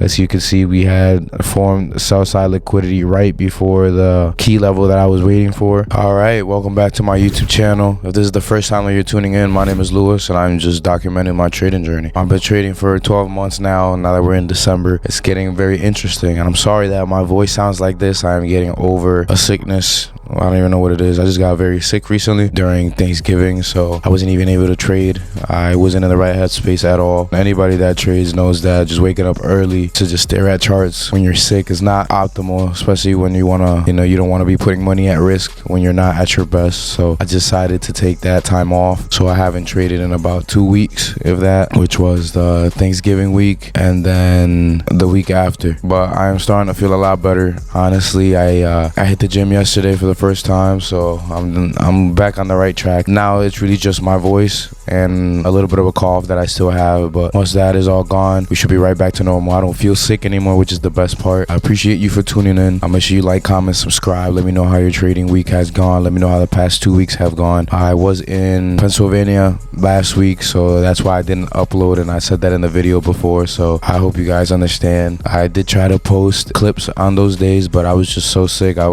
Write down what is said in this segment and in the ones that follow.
As you can see, we had formed sell side liquidity right before the key level that I was waiting for. All right, welcome back to my YouTube channel. If this is the first time that you're tuning in, my name is Lewis and I'm just documenting my trading journey. I've been trading for 12 months now that we're in December. It's getting very interesting, and I'm sorry that my voice sounds like this. I'm getting over a sickness. I don't even know what it is. I just got very sick recently during Thanksgiving, so I wasn't even able to trade. I wasn't in the right headspace at all. Anybody that trades knows that just waking up early to just stare at charts when you're sick is not optimal, especially when you want to, you don't want to be putting money at risk when you're not at your best. So I decided to take that time off. So I haven't traded in about 2 weeks, if that, which was the Thanksgiving week and then the week after. But I am starting to feel a lot better. Honestly, I hit the gym yesterday for the first time, so I'm back on the right track. Now it's really just my voice and a little bit of a cough that I still have, but once that is all gone, we should be right back to normal. I don't feel sick anymore, which is the best part. I appreciate you for tuning in. Make sure you like, comment, subscribe. Let me know how your trading week has gone. Let me know how the past 2 weeks have gone. I was in Pennsylvania last week, so that's why I didn't upload, and I said that in the video before, so I hope you guys understand. I did try to post clips on those days, but I was just so sick I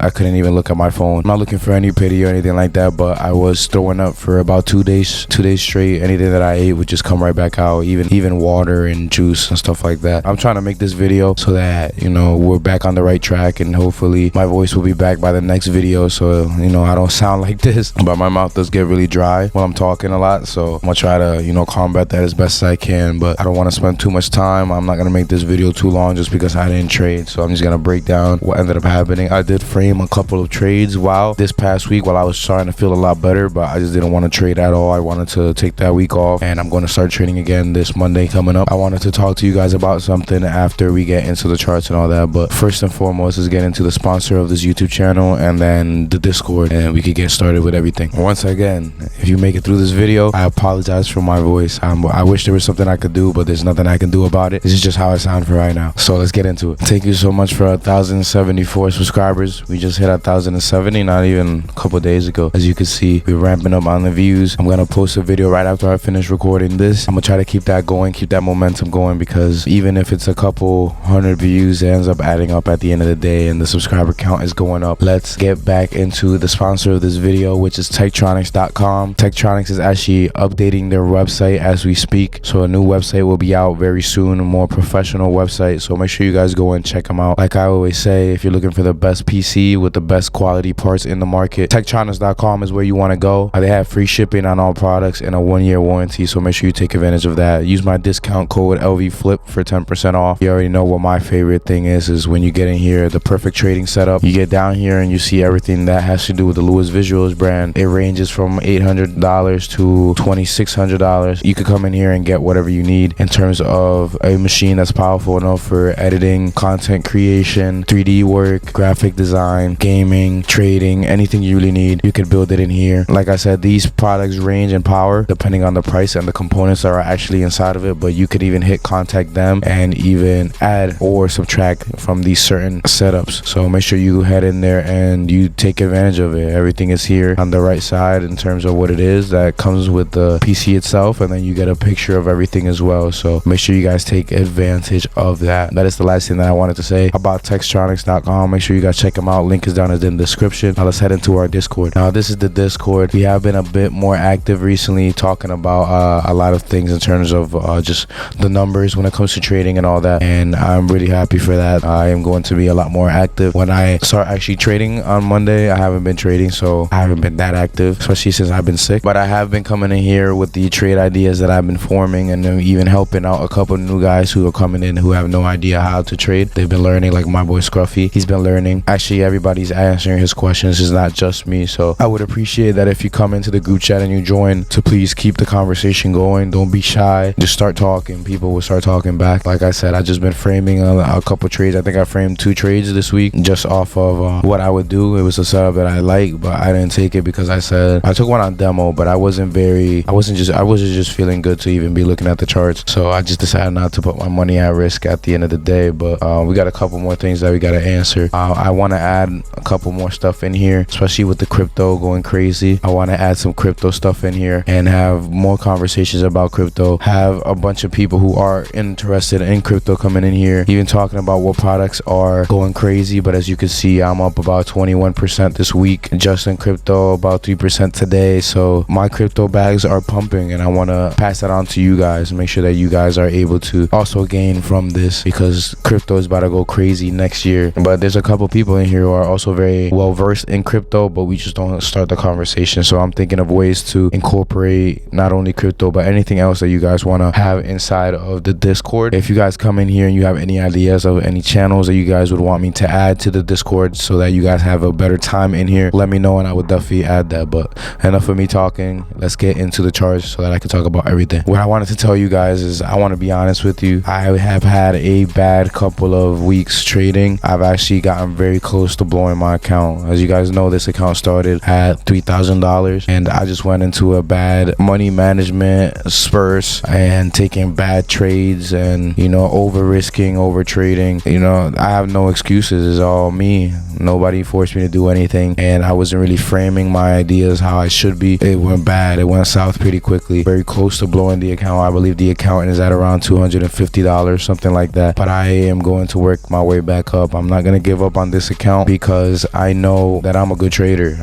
couldn't even look at my phone. I'm not looking for any pity or anything like that, but I was throwing up for about 2 days straight. Anything that I ate would just come right back out, even water and juice and stuff like that. I'm trying to make this video so that we're back on the right track, and hopefully my voice will be back by the next video, so I don't sound like this. But my mouth does get really dry when I'm talking a lot, so I'm gonna try to combat that as best as I can. But I don't want to spend too much time. I'm not gonna make this video too long just because I didn't trade, so I'm just gonna break down what ended up happening. I did frame a couple of trades this past week while I was starting to feel a lot better, but I just didn't want to trade at all. I wanted to take that week off, and I'm going to start trading again this Monday coming up. I wanted to talk to you guys about something after we get into the charts and all that, but first and foremost is get into the sponsor of this YouTube channel and then the Discord, and we could get started with everything. Once again, if you make it through this video, I apologize for my voice. I wish there was something I could do, but there's nothing I can do about it. This is just how I sound for right now. So let's get into it. Thank you so much for 1,074 subscribers. We just hit 1,070 not even a couple days ago. As you can see, we're ramping up on the views. I'm gonna post a video right after I finish recording this. I'm gonna try to keep that going, keep that momentum going, because even if it's a couple hundred views, it ends up adding up at the end of the day and the subscriber count is going up. Let's get back into the sponsor of this video, which is Techtronix.com. Techtronix is actually updating their website as we speak, so a new website will be out very soon, a more professional website, so make sure you guys go and check them out. Like I always say, if you're looking for the best PC with the best quality parts in the market, Techtronix.com is where you want to go. They have free shipping on all products and a 1-year warranty, so make sure you take advantage of that. Use my discount code LVFLIP for 10% off. You already know what my favorite thing is when you get in here, the perfect trading setup. You get down here and you see everything that has to do with the Lewis Visuals brand. It ranges from $800 to $2,600. You could come in here and get whatever you need in terms of a machine that's powerful enough for editing, content creation, 3D work, graphic design, gaming, trading, anything you really need, you can build it in here. Like I said, these products range in power depending on the price and the components that are actually inside of it, but you could even hit contact them and even add or subtract from these certain setups. So make sure you head in there and you take advantage of it. Everything is here on the right side in terms of what it is that comes with the PC itself, and then you get a picture of everything as well. So make sure you guys take advantage of that. That is the last thing that I wanted to say about Techtronix.com. Make sure you guys check them out. Link is down in the description. Now let's head into our Discord. Now this is the Discord. We have been a bit more active recently, talking about a lot of things in terms of just the numbers when it comes to trading and all that, and I'm really happy for that. I am going to be a lot more active when I start actually trading on Monday. I haven't been trading, so I haven't been that active, especially since I've been sick, but I have been coming in here with the trade ideas that I've been forming, and then even helping out a couple of new guys who are coming in who have no idea how to trade. They've been learning, like my boy Scruffy. He's been learning. Actually, everybody's answering his questions. It's not just me, so I would appreciate that if you come into the group chat and you join, to please keep the conversation going. Don't be shy. Just start talking. People will start talking back. Like I said, I just been framing a couple trades. I think I framed 2 trades this week just off of what I would do. It was a setup that I like, but I didn't take it because I said I took one on demo, but I wasn't just feeling good to even be looking at the charts, so I just decided not to put my money at risk at the end of the day. But we got a couple more things that we got to answer. I want to add a couple couple more stuff in here, especially with the crypto going crazy. I want to add some crypto stuff in here and have more conversations about crypto, have a bunch of people who are interested in crypto coming in here, even talking about what products are going crazy. But as you can see, I'm up about 21% this week just in crypto, about 3% today. So my crypto bags are pumping, and I want to pass that on to you guys, make sure that you guys are able to also gain from this, because crypto is about to go crazy next year. But there's a couple people in here who are also very well versed in crypto, but we just don't start the conversation. So I'm thinking of ways to incorporate not only crypto but anything else that you guys want to have inside of the Discord. If you guys come in here and you have any ideas of any channels that you guys would want me to add to the Discord so that you guys have a better time in here, let me know and I would definitely add that. But enough of me talking, let's get into the charts so that I can talk about everything. What I wanted to tell you guys is, I want to be honest with you, I have had a bad couple of weeks trading. I've actually gotten very close to blowing my account. As you guys know, this account started at $3,000 and I just went into a bad money management spurs and taking bad trades and, you know, over risking, over trading. You know, I have no excuses. It's all me. Nobody forced me to do anything, and I wasn't really framing my ideas how I should be. It went bad. It went south pretty quickly. Very close to blowing the account. I believe the account is at around $250, something like that. But I am going to work my way back up. I'm not going to give up on this account because I know that I'm a good trader.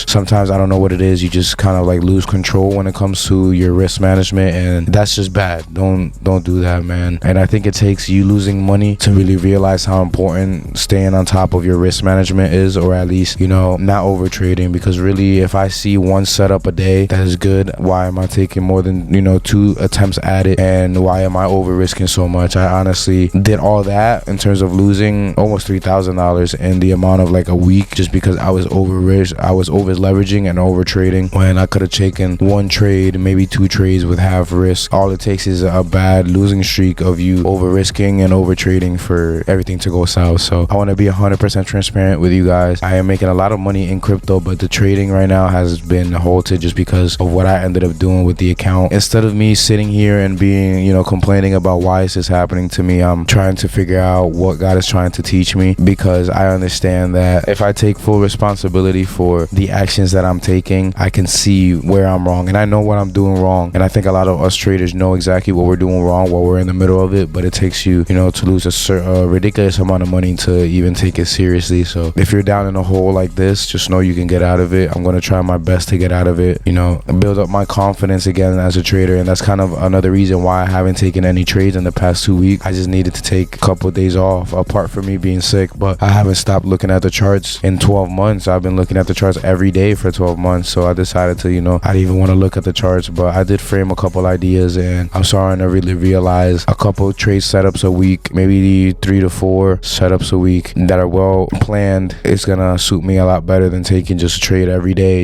Sometimes I don't know what it is. You just kind of like lose control when it comes to your risk management, and that's just bad. Don't do that, man. And I think it takes you losing money to really realize how important staying on top of your risk management is, or at least, you know, not over trading. Because really, if I see one setup a day that is good, why am I taking more than, you know, 2 attempts at it, and why am I over risking so much? I honestly did all that in terms of losing almost $3,000 in the amount of like a week, just because I was over leveraging and over trading, when I could have taken one trade, maybe 2 trades with half risk. All it takes is a bad losing streak of you over risking and over trading for everything to go south. So I want to be 100% transparent with you guys. I am making a lot of money in crypto, but the trading right now has been halted just because of what I ended up doing with the account. Instead of me sitting here and being, you know, complaining about why is this happening to me, I'm trying to figure out what God is trying to teach me, because I understand that if I take full responsibility for the actions that I'm taking, I can see where I'm wrong, and I know what I'm doing wrong. And I think a lot of us traders know exactly what we're doing wrong while we're in the middle of it, but it takes you, you know, to lose a ridiculous amount of money to even take it seriously. So if you're down in a hole like this, just know you can get out of it. I'm going to try my best to get out of it, you know, build up my confidence again as a trader. And that's kind of another reason why I haven't taken any trades in the past 2 weeks. I just needed to take a couple of days off, apart from me being sick. But I haven't stopped looking at the charts in 12 months. I've been looking at the charts every day for 12 months. So I decided to, you know, I didn't even want to look at the charts, but I did frame a couple ideas, and I'm starting to really realize a couple trade setups a week, maybe 3 to 4 setups a week that are well planned. It's gonna suit me a lot better than taking just a trade every day,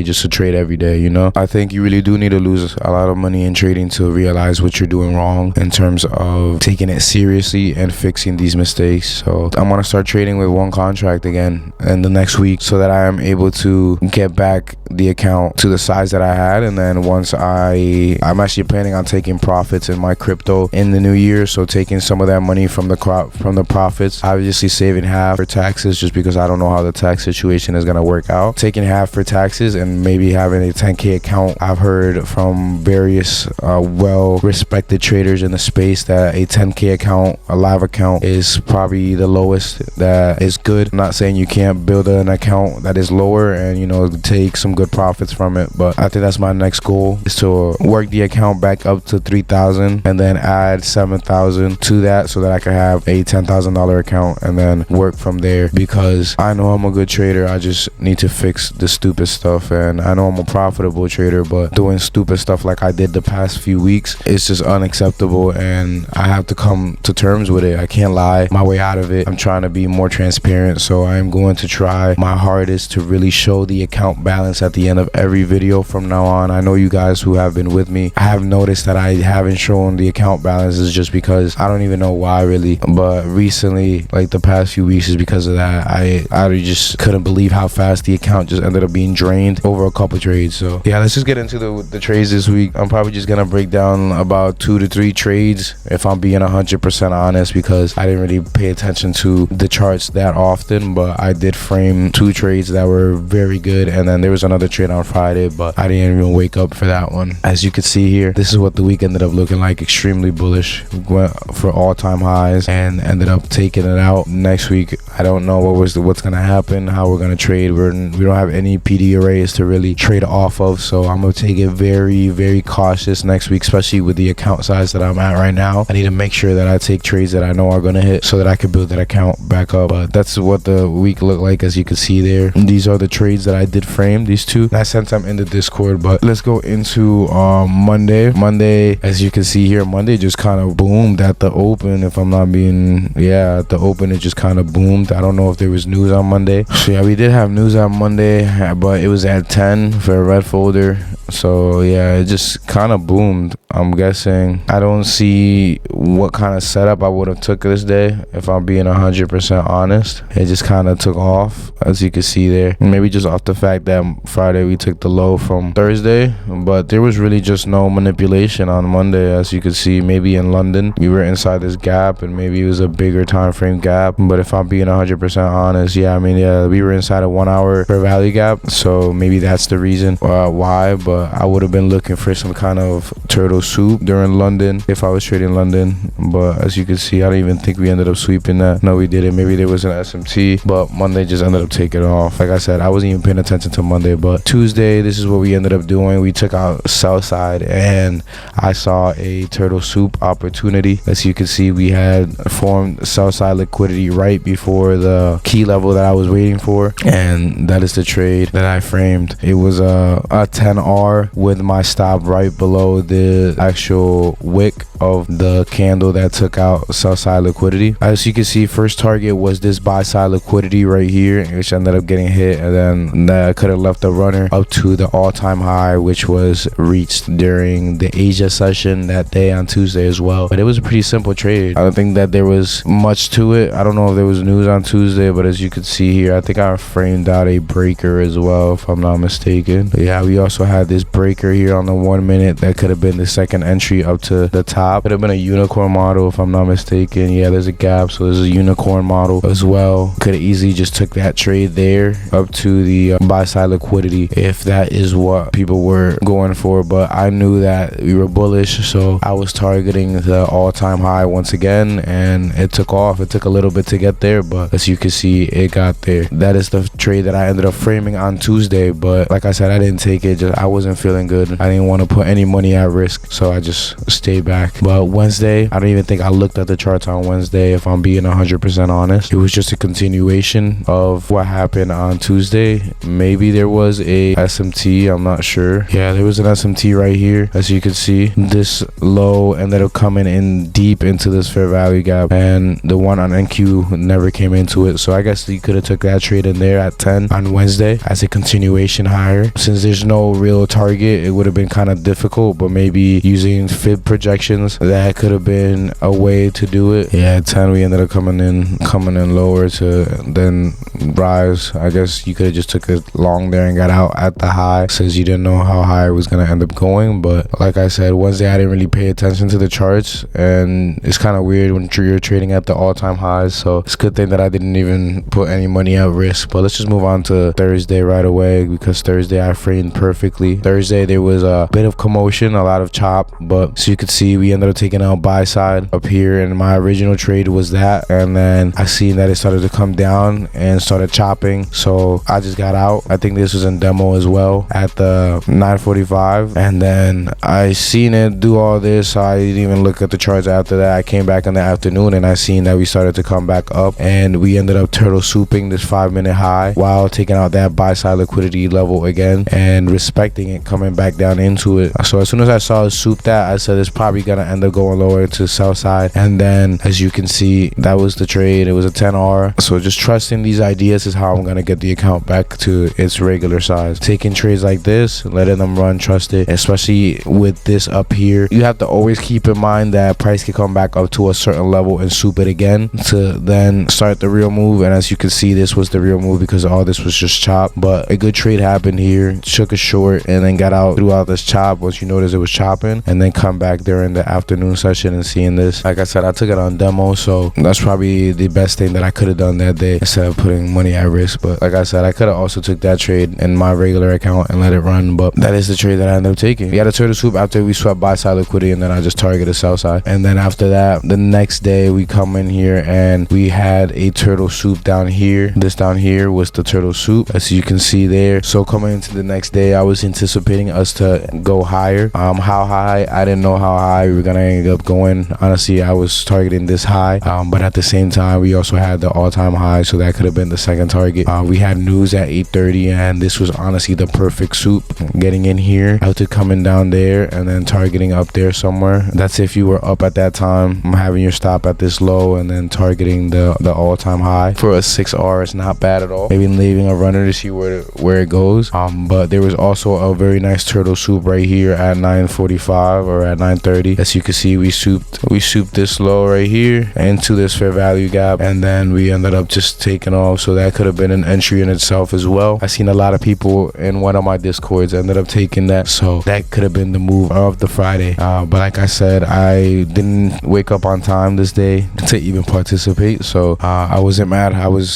you know. I think you really do need to lose a lot of money in trading to realize what you're doing wrong in terms of taking it seriously and fixing these mistakes. So I'm gonna start trading with one contract again in the next week, so that I am able to get back the account to the size that I had. And then once I'm actually planning on taking profits in my crypto in the new year, so taking some of that money from the profits, obviously saving half for taxes, just because I don't know how the tax situation is gonna work out, taking half for taxes, and maybe having a 10K account. I've heard from various well respected traders in the space that a 10K account, a live account, is probably the lowest that is good. I'm not saying you can't build an account that is lower and, you know, take some good profits from it, but I think that's my next goal, is to work the account back up to 3,000 and then add 7,000 to that, so that I can have a $10,000 account and then work from there. Because I know I'm a good trader, I just need to fix the stupid stuff. And I know I'm a profitable trader, but doing stupid stuff like I did the past few weeks is just unacceptable, and I have to come to terms with it. I can't lie my way out of it. I'm trying to be more transparent, so I'm going to try my hardest to really show the account balance at the end of every video from now on. I know you guys who have been with me, I have noticed that I haven't shown the account balances just because I don't even know why really, but recently, like the past few weeks, is because of that. I just couldn't believe how fast the account just ended up being drained over a couple trades. So yeah, let's just get into the trades this week. I'm probably just gonna break down about 2 to 3 trades, if I'm being 100% honest, because I didn't really pay attention to the charts that often, but I did frame framed 2 trades that were very good, and then there was another trade on Friday, but I didn't even wake up for that one. As you can see here, this is what the week ended up looking like. Extremely bullish. We went for all-time highs and ended up taking it out. Next week, I don't know what's gonna happen, how we're gonna trade. We don't have any PD arrays to really trade off of, so I'm gonna take it very, very cautious next week, especially with the account size that I'm at right now. I need to make sure that I take trades that I know are gonna hit so that I can build that account back up. But that's what the week looked like, as you can see there. These are the trades that I did frame, these 2. And I sent them in the Discord. But let's go into Monday. As you can see here, Monday just kind of boomed at the open. If I'm not being, at the open it just kind of boomed. I don't know if there was news on Monday. So yeah, we did have news on Monday, but it was at 10 for a red folder. So yeah, it just kind of boomed. I'm guessing, I don't see what kind of setup I would have took this day, if I'm being 100% honest. It just kind of took off, as you can see there. Maybe just off the fact that Friday we took the low from Thursday, but there was really just no manipulation on Monday. As you can see, maybe in London we were inside this gap, and maybe it was a bigger time frame gap. But if I'm being 100% honest, we were inside a 1 hour fair value gap, so maybe that's the reason why. But I would have been looking for some kind of turtle soup during London if I was trading London. But as you can see, I don't even think we ended up sweeping that. No, we didn't. Maybe there was an SMT, but Monday just ended up taking off. Like I said, I wasn't even paying attention to Monday. But Tuesday, this is what we ended up doing. We took out sell side, and I saw a turtle soup opportunity. As you can see, we had formed sell side liquidity right before the key level that I was waiting for, and that is the trade that I framed. It was a 10R with my stop right below the actual wick of the candle that took out sell side liquidity. As you can see, first target was this buy side liquidity right here, which ended up getting hit, and then that could have left the runner up to the all-time high, which was reached during the Asia session that day on Tuesday as well. But it was a pretty simple trade. I don't think that there was much to it. I don't know if there was news on Tuesday, but as you can see here, I think I framed out a breaker as well, if I'm not mistaken. But yeah, we also had this breaker here on the 1 minute that could have been the second entry up to the top. Could have been a unicorn model, if I'm not mistaken. Yeah, there's a gap, so there's a unicorn model as well. Could have easily just took that trade there up to the buy side liquidity if that is what people were going for. But I knew that we were bullish, so I was targeting the all-time high once again, and it took off. It took a little bit to get there, but as you can see, it got there. That is the trade that I ended up framing on Tuesday. But like I said, I didn't take it. I wasn't feeling good. I didn't want to put any money at risk, so I just stayed back. But Wednesday, I don't even think I looked at the charts on Wednesday, if I'm being 100% honest. It was just a continuation of what happened on Tuesday. Maybe there was a SMT, I'm not sure. Yeah, there was an SMT right here. As you can see, this low ended up coming in deep into this fair value gap, and the one on NQ never came into it. So I guess you could have took that trade in there at 10 on Wednesday as a continuation higher. Since there's no real target, it would have been kind of difficult, but maybe using fib projections, that could have been a way to do it. Yeah, at 10 we ended up coming in lower to then rise. I guess you could have just took it long there and got out at the high, since you didn't know how high it was going to end up going. But like I said, Wednesday I didn't really pay attention to the charts, and it's kind of weird when you're trading at the all-time highs. So it's a good thing that I didn't even put any money at risk. But let's just move on to Thursday right away, because Thursday I framed perfectly. Thursday there was a bit of commotion, a lot of chop, but so you could see we ended up taking out buy side up here, and my original trade was that, and then I seen that it started to come down and started chopping, so I just got out. I think this was in demo as well at the 9:45, and then I seen it do all this, so I didn't even look at the charts after that. I came back in the afternoon and I seen that we started to come back up, and we ended up turtle souping this 5-minute high while taking out that buy side liquidity level again and respecting it, coming back down into it. So as soon as I saw it soup that, I said it's probably gonna end up going lower to sell side, and then as you can see, that was the trade. It was a 10R. So just trusting these ideas is how I'm gonna get the account back to its regular size. Taking trades like this, letting them run, trust it, especially with this up here. You have to always keep in mind that price can come back up to a certain level and soup it again to then start the real move. And as you can see, this was the real move because all this was just chop. But a good trade happened here. Shook a short and then got out throughout this chop once you notice it was chopping, and then come back during the afternoon session and seeing this. Like I said, I took it on demo, so that's probably the best thing that I could have done that day instead of putting money at risk. But like I said, I could have also took that trade in my regular account and let it run, but that is the trade that I ended up taking. We had a turtle swoop after we swept buy side liquidity, and then I just targeted sell side. And then after that, the next day we come in here and we had a turtle swoop down here. This down here was the turtle swoop, as you can see there. So coming into the next day, I was anticipating us to go higher. How high? I didn't know how high we were gonna end up going. Honestly, I was targeting this high, but at the same time, we also had the all-time high, so that could have been the second target. We had news at 8:30, and this was honestly the perfect swoop. Getting in here, out to coming down there, and then targeting up there somewhere. That's if you were up at that time. I'm having your stop at this low, and then targeting the all-time high. For a 6R, it's not bad at all. Maybe leaving a runner to see where it goes. But there was also a very nice turtle swoop right here at 9:45 or at 9:30. As you can see, we swooped this low right here into this fair value gap, and then we ended up just taking off. So that could have been an entry in itself as well. I seen a lot of people in one of my discords ended up taking that, so that could have been the move of the Friday. But like I said, I didn't wake up on time this day to even participate, so I wasn't mad.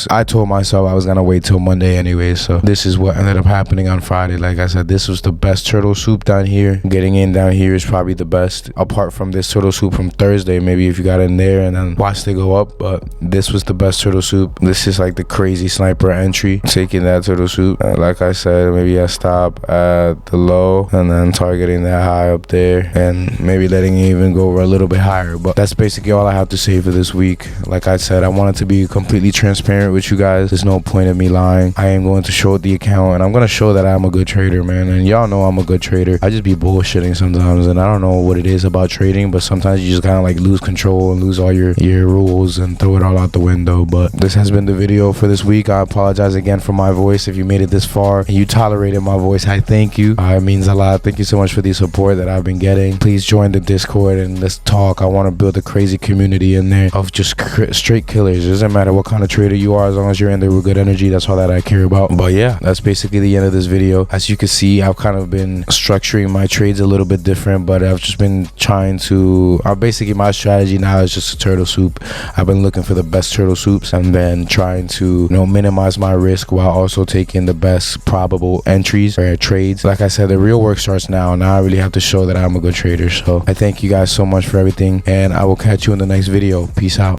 I told myself I was gonna wait till Monday anyway, so this is what ended up happening on Friday. Like I said, this was the best turtle swoop down here. Getting in down here is probably the best, apart from this turtle swoop from Thursday. Maybe if you got in there and then watched it go up, but this was the best turtle swoop. This is like the crazy sniper entry, taking that turtle swoop. Like I said, maybe I stop at the low and then targeting that high up there, and maybe letting it even go a little bit higher. But that's basically all I have to say for this week. Like I said, I wanted to be completely transparent with you guys. There's no point of me lying. I am going to show the account, and I'm going to show that I'm a good trader, man. And y'all know I'm a good trader. I just be bullshitting sometimes, and I don't know what it is about trading, but sometimes you just kind of like lose control and lose all your rules and throw it all out the window. But this has been the video for this week. I apologize again for my voice. If you made it this far and you tolerated my voice, I thank you. It means a lot. Thank you so much for the support that I've been getting. Please join the Discord and let's talk. I want to build a crazy community in there of just straight killers. It doesn't matter what kind of trader you are, as long as you're in there with good energy. That's all that I care about. But yeah, that's basically the end of this video. As you can see, I've kind of been structuring my trades a little bit different, but I've just been trying to basically my strategy now is just a turtle swoop. I've been looking for the best turtle swoops and then trying to minimize my risk while also taking the best probable entries or trades. Like I said, the real work starts now. Now I really have to show that I'm a good trader. So I thank you guys so much for everything, and I will catch you in the next video. Peace out.